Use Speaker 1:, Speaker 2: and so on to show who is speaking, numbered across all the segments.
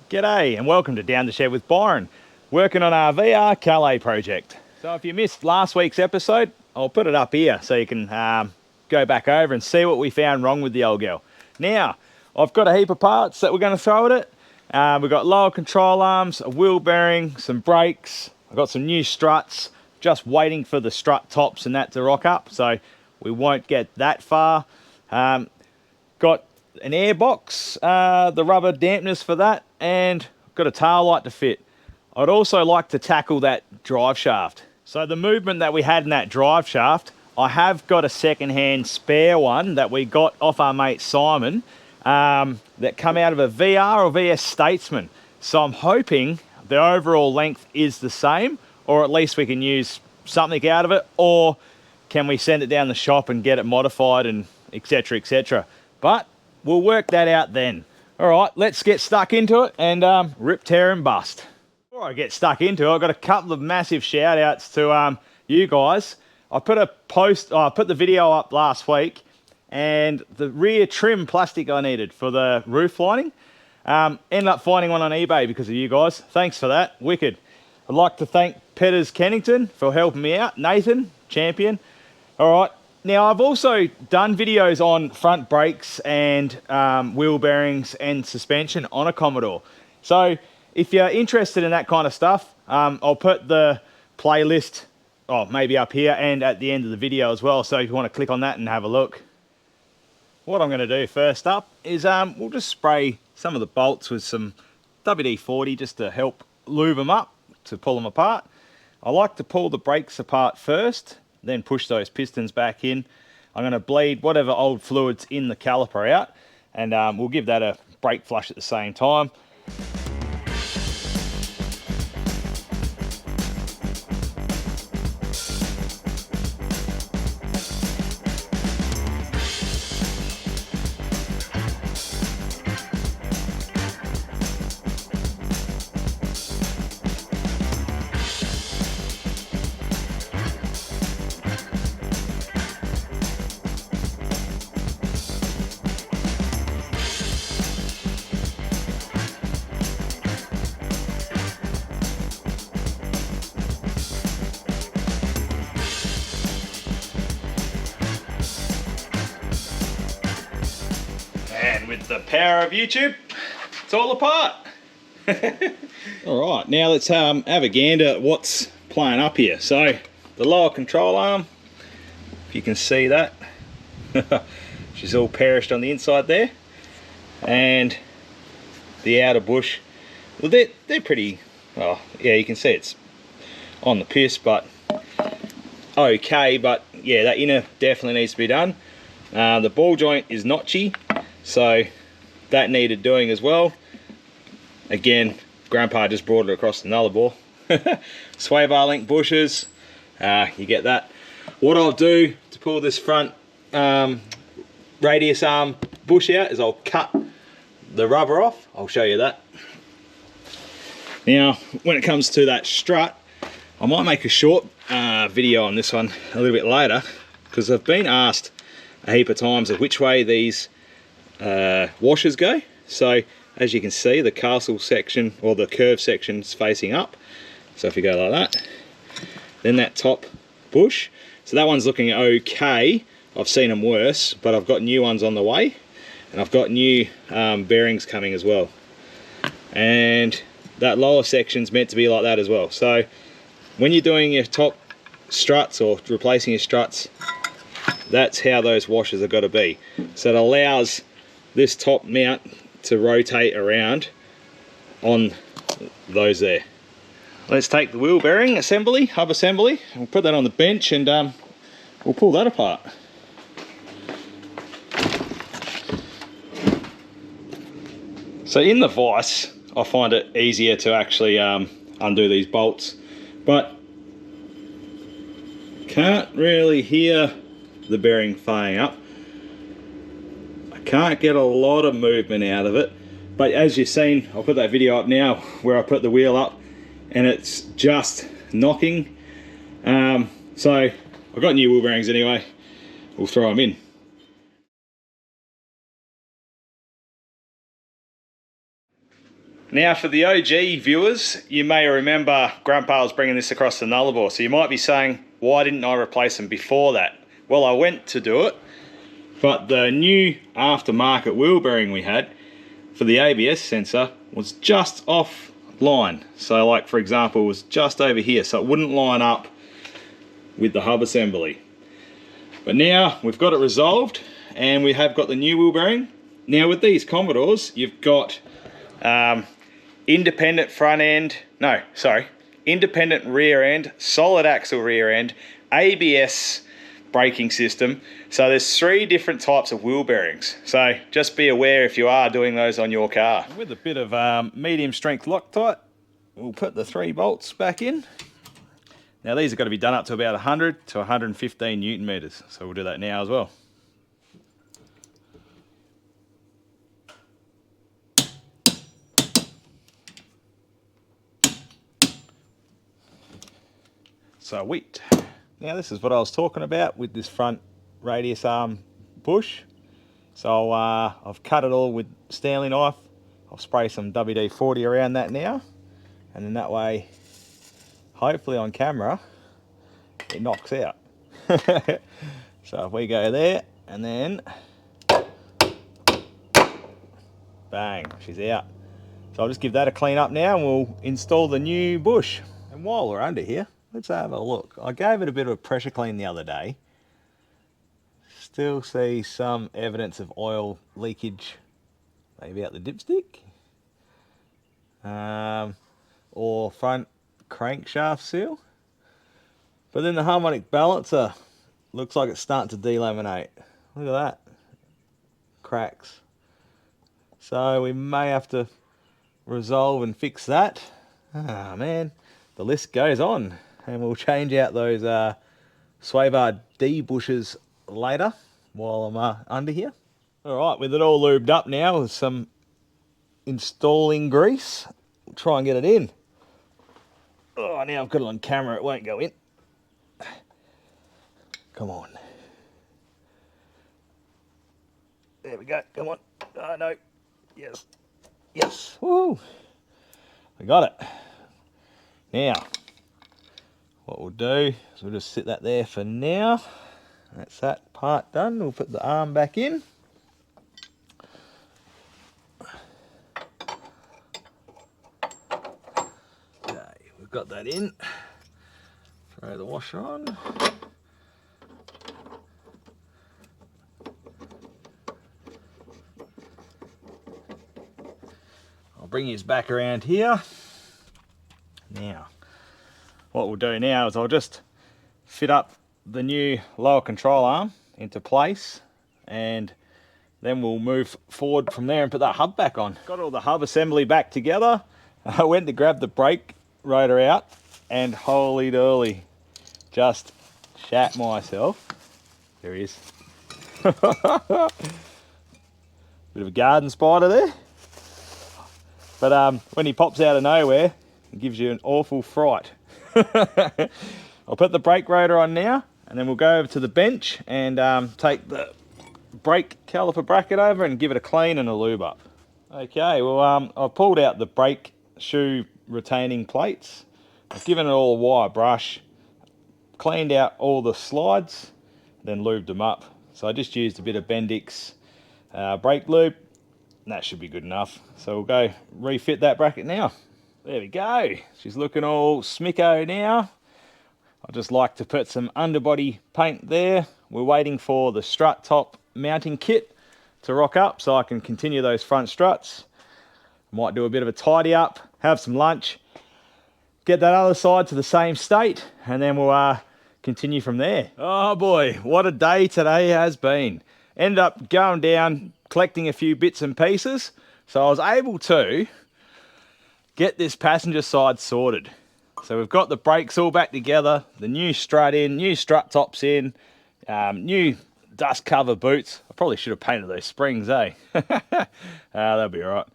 Speaker 1: G'day and welcome to Down the Shed with Byron, working on our VR Calais project. So if you missed last week's episode, I'll put it up here so you can go back over and see what we found wrong with the old girl. Now, I've got a heap of parts that we're going to throw at it. We've got lower control arms, a wheel bearing, some brakes. I've got some new struts, just waiting for the strut tops and that to rock up, so we won't get that far. Got an air box, the rubber dampeners for that, and got a tail light to fit. I'd also like to tackle that drive shaft. So the movement that we had in that drive shaft, I have got a second-hand spare one that we got off our mate Simon, that come out of a VR or VS Statesman. So I'm hoping the overall length is the same, or at least we can use something out of it, or can we send it down the shop and get it modified and etc, etc. But we'll work that out then. All right, let's get stuck into it and rip, tear and bust. Before I get stuck into it, I've got a couple of massive shout outs to you guys. I put the video up last week, and the rear trim plastic I needed for the roof lining, ended up finding one on eBay because of you guys. Thanks for that, wicked. I'd like to thank Petters Kennington for helping me out, Nathan, champion. All right. Now, I've also done videos on front brakes and wheel bearings and suspension on a Commodore. So if you're interested in that kind of stuff, I'll put the playlist maybe up here and at the end of the video as well. So if you want to click on that and have a look. What I'm going to do first up is we'll just spray some of the bolts with some WD-40 just to help lube them up, to pull them apart. I like to pull the brakes apart first, then push those pistons back in. I'm going to bleed whatever old fluids in the caliper out, and we'll give that a brake flush at the same time. And with the power of YouTube, it's all apart. All right, now let's have a gander at what's playing up here. So the lower control arm, if you can see that, she's all perished on the inside there, and the outer bush, well, they're pretty, well, yeah, you can see it's on the piss, but okay. But yeah, that inner definitely needs to be done. The ball joint is notchy, so that needed doing as well. Again, Grandpa just brought it across the nullarbor. Sway bar link bushes, you get that. What I'll do to pull this front radius arm bush out is I'll cut the rubber off. I'll show you that. Now, when it comes to that strut, I might make a short video on this one a little bit later, because I've been asked a heap of times of which way these washers go. So as you can see, the castle section or the curve section is facing up. So if you go like that, then that top bush, so that one's looking okay. I've seen them worse, but I've got new ones on the way, and I've got new bearings coming as well. And that lower section's meant to be like that as well. So when you're doing your top struts or replacing your struts, that's how those washers have got to be. So it allows this top mount to rotate around on those there. Let's take the wheel bearing assembly, hub assembly, and we'll put that on the bench, and we'll pull that apart. So in the vise, I find it easier to actually undo these bolts, but can't really hear the bearing firing up. I can't get a lot of movement out of it, but as you've seen, I'll put that video up now where I put the wheel up and it's just knocking. So I've got new wheel bearings anyway, we'll throw them in. Now for the OG viewers, you may remember Grandpa was bringing this across the Nullarbor, so you might be saying, why didn't I replace them before that? Well, I went to do it, but the new aftermarket wheel bearing we had for the ABS sensor was just off line. So like for example, it was just over here, so it wouldn't line up with the hub assembly. But now we've got it resolved and we have got the new wheel bearing. Now with these Commodores, you've got independent independent rear end, solid axle rear end, ABS braking system. So there's 3 different types of wheel bearings. So just be aware if you are doing those on your car. With a bit of medium strength Loctite, we'll put the 3 bolts back in. Now these are going to be done up to about 100 to 115 Newton meters. So we'll do that now as well. So wheat. Now this is what I was talking about with this front radius arm bush. So I've cut it all with Stanley knife. I'll spray some WD-40 around that now, and then that way, hopefully on camera, it knocks out. So if we go there and then bang, she's out. So I'll just give that a clean up now and we'll install the new bush. And while we're under here, let's have a look. I gave it a bit of a pressure clean the other day. Still see some evidence of oil leakage, maybe out the dipstick, or front crankshaft seal. But then the harmonic balancer looks like it's starting to delaminate. Look at that, cracks. So we may have to resolve and fix that. Ah man, the list goes on. And we'll change out those Swaybar D bushes later while I'm under here. Alright, with it all lubed up now with some installing grease, we'll try and get it in. Oh, now I've got it on camera, it won't go in. Come on. There we go, come on. Oh no, yes, yes, woo! I got it. Now, what we'll do is we'll just sit that there for now. That's that part done. We'll put the arm back in. Okay, we've got that in. Throw the washer on. I'll bring his back around here. Now, what we'll do now is I'll just fit up the new lower control arm into place and then we'll move forward from there and put that hub back on. Got all the hub assembly back together. I went to grab the brake rotor out and holy dooly, just shat myself. There he is. Bit of a garden spider there. But when he pops out of nowhere, it gives you an awful fright. I'll put the brake rotor on now and then we'll go over to the bench and take the brake caliper bracket over and give it a clean and a lube up. Okay, well I've pulled out the brake shoe retaining plates. I've given it all a wire brush, cleaned out all the slides, then lubed them up. So I just used a bit of Bendix brake lube and that should be good enough. So we'll go refit that bracket now. There we go. She's looking all smicko now. I just like to put some underbody paint there. We're waiting for the strut top mounting kit to rock up so I can continue those front struts. Might do a bit of a tidy up, have some lunch, get that other side to the same state, and then we'll continue from there. Oh boy, what a day today has been. Ended up going down, collecting a few bits and pieces. So I was able to get this passenger side sorted. So we've got the brakes all back together, the new strut in, new strut tops in, new dust cover boots. I probably should have painted those springs, eh? That'll be all right.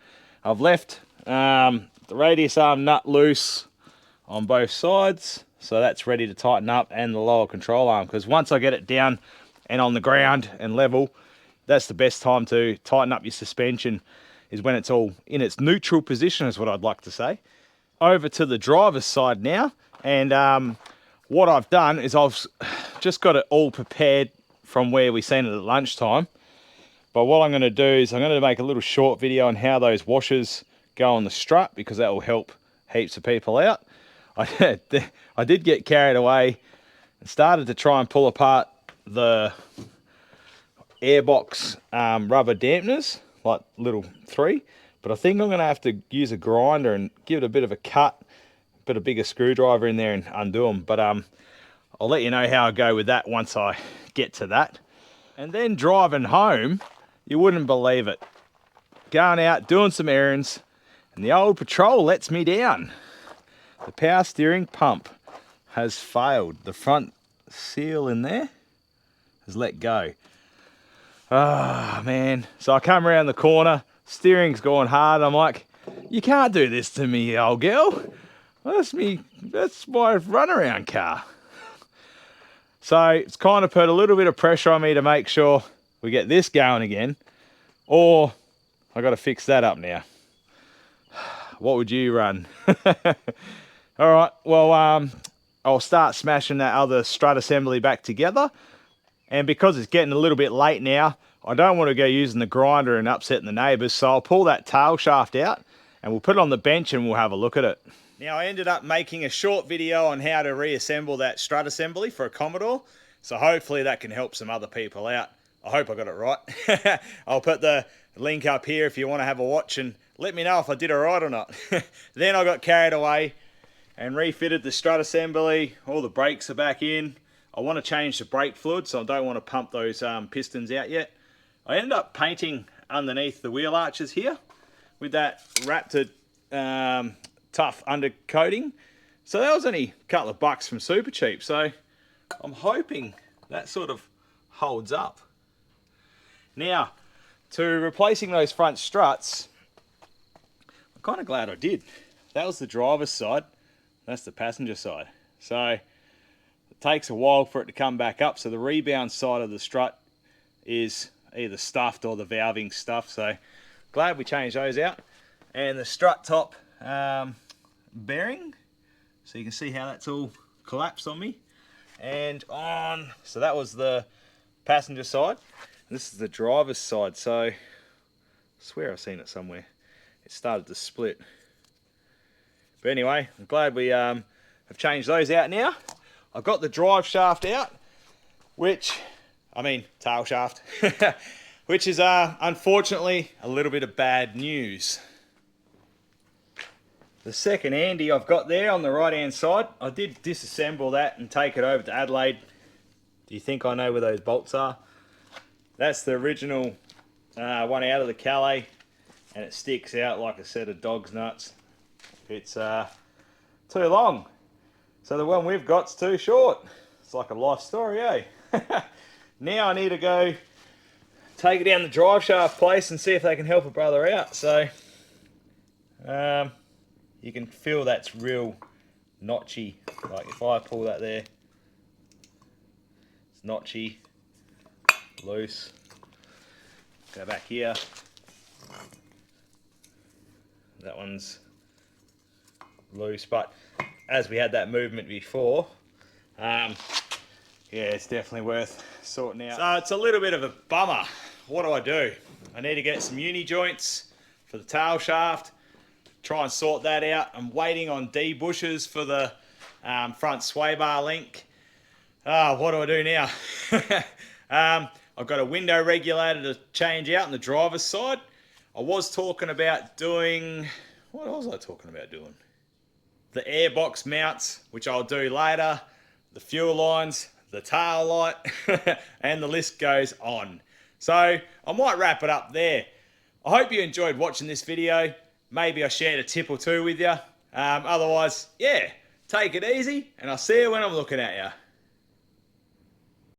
Speaker 1: I've left the radius arm nut loose on both sides, so that's ready to tighten up, and the lower control arm, because once I get it down and on the ground and level, that's the best time to tighten up your suspension. is when it's all in its neutral position, is what I'd like to say. Over to the driver's side now, and what I've done is I've just got it all prepared from where we seen it at lunchtime. But what I'm going to do is I'm going to make a little short video on how those washers go on the strut, because that will help heaps of people out. I did get carried away and started to try and pull apart the airbox rubber dampeners, like little 3, but I think I'm going to have to use a grinder and give it a bit of a cut, put a bigger screwdriver in there and undo them. But I'll let you know how I go with that once I get to that. And then driving home, you wouldn't believe it. Going out, doing some errands, and the old patrol lets me down. The power steering pump has failed. The front seal in there has let go. Ah, man. So I come around the corner, steering's going hard. I'm like, you can't do this to me, old girl. That's my runaround car. So it's kind of put a little bit of pressure on me to make sure we get this going again, or I got to fix that up now. What would you run? All right, well, I'll start smashing that other strut assembly back together. And because it's getting a little bit late now, I don't want to go using the grinder and upsetting the neighbours, so I'll pull that tail shaft out and we'll put it on the bench and we'll have a look at it. Now, I ended up making a short video on how to reassemble that strut assembly for a Commodore, so hopefully that can help some other people out. I hope I got it right. I'll put the link up here if you want to have a watch and let me know if I did it right or not. Then I got carried away and refitted the strut assembly. All the brakes are back in. I want to change the brake fluid, so I don't want to pump those pistons out yet. I ended up painting underneath the wheel arches here with that Raptor tough undercoating. So that was only a couple of bucks from Super Cheap. So I'm hoping that sort of holds up. Now, to replacing those front struts, I'm kind of glad I did. That was the driver's side. That's the passenger side. So it takes a while for it to come back up. So the rebound side of the strut is either stuffed or the valving stuff. So glad we changed those out. And the strut top bearing. So you can see how that's all collapsed on me. And on, so that was the passenger side. This is the driver's side. So I swear I've seen it somewhere. It started to split. But anyway, I'm glad we have changed those out now. I've got the drive shaft out, tail shaft, which is unfortunately a little bit of bad news. The second Andy I've got there on the right hand side, I did disassemble that and take it over to Adelaide. Do you think I know where those bolts are? That's the original one out of the Calais, and it sticks out like a set of dog's nuts. It's too long. So the one we've got's too short. It's like a life story, eh? Now I need to go take it down the drive shaft place and see if they can help a brother out. So you can feel that's real notchy. Like if I pull that there, it's notchy, loose. Go back here. That one's loose, but as we had that movement before, yeah, it's definitely worth sorting out. So it's a little bit of a bummer. What do? I need to get some uni joints for the tail shaft, try and sort that out. I'm waiting on D bushes for the front sway bar link. What do I do now? I've got a window regulator to change out on the driver's side. I was talking about doing, what was I talking about doing? The airbox mounts, which I'll do later, the fuel lines, the tail light, and the list goes on. So I might wrap it up there. I hope you enjoyed watching this video. Maybe I shared a tip or two with you. Otherwise, yeah, take it easy, and I'll see you when I'm looking at you.